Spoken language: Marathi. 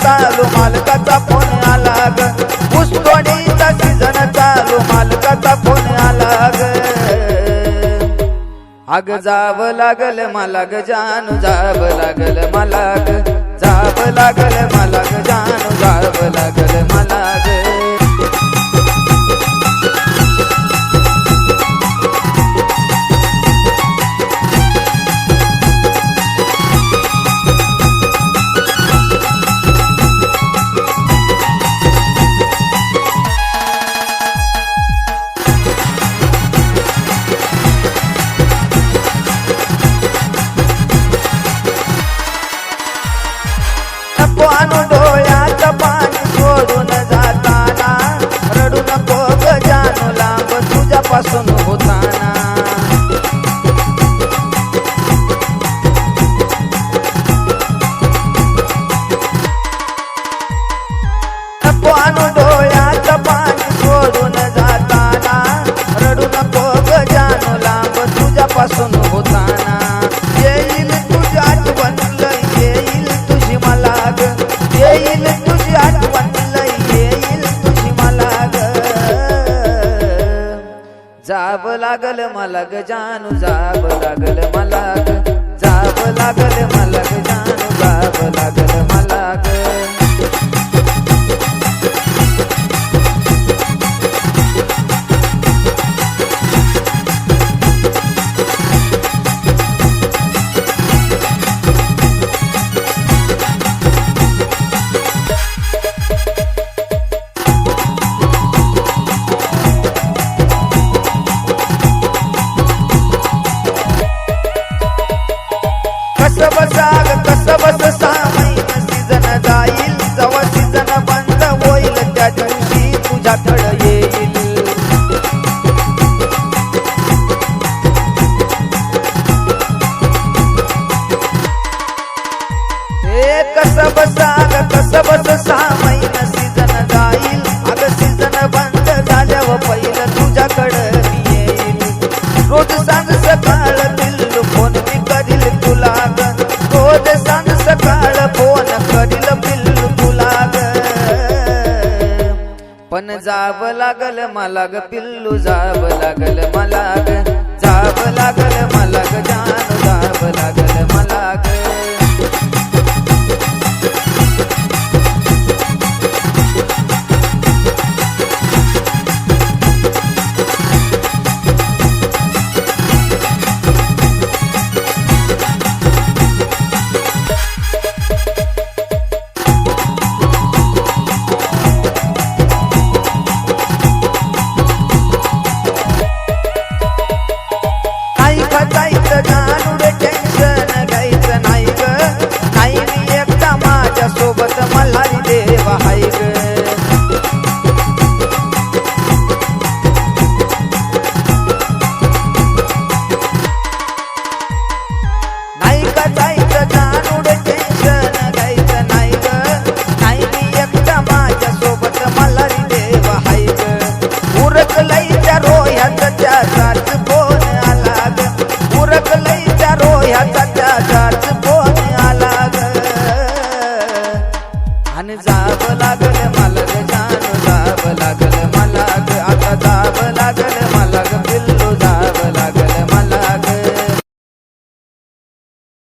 चालू मालकाचा फोन आला ग ऊसतोडीचा सीझन चालू मालकाचा फोन आला ग अग जाव लागल मला ग जानू जाव लागल मला ग जाव लागल मला ग जानू जाव लागल मला ग नको डोळ्याचं पाणी सोडून जाताना रडू नको ग जानू लांब तुझ्यापासून होताना नको डोळ्याचं पाणी सोडून जाताना रडू नको ग जानू लांब तुझ्यापासून होताना येईल तुझी आठवण येईल तुझी मला ग येईल तुझी आठवण येईल तुझी मला ग जाव लागल मला ग जानू जाव लागल मला ग जाव लागल मला ग जानू जाव लागल मला ग कस बस सामाईन सीझन जाईल जवा सीझन बंद होईल त्या दिवशी तुझ्याकडे येईल हे कस बस सामाईन सीझन जाईल अग सीझन बंद झाल्यावर पहिलं तुझ्याकडे येईल रोज सांग सकाळ पिल्लू फोन मी करील तुला ग रोज सांग सकाळ फोन करील पिल्लू तुला ग पण जाव लागल मला ग पिल्लू जाव लागल मला ग जाव लागल मला ग जानू जाव लागल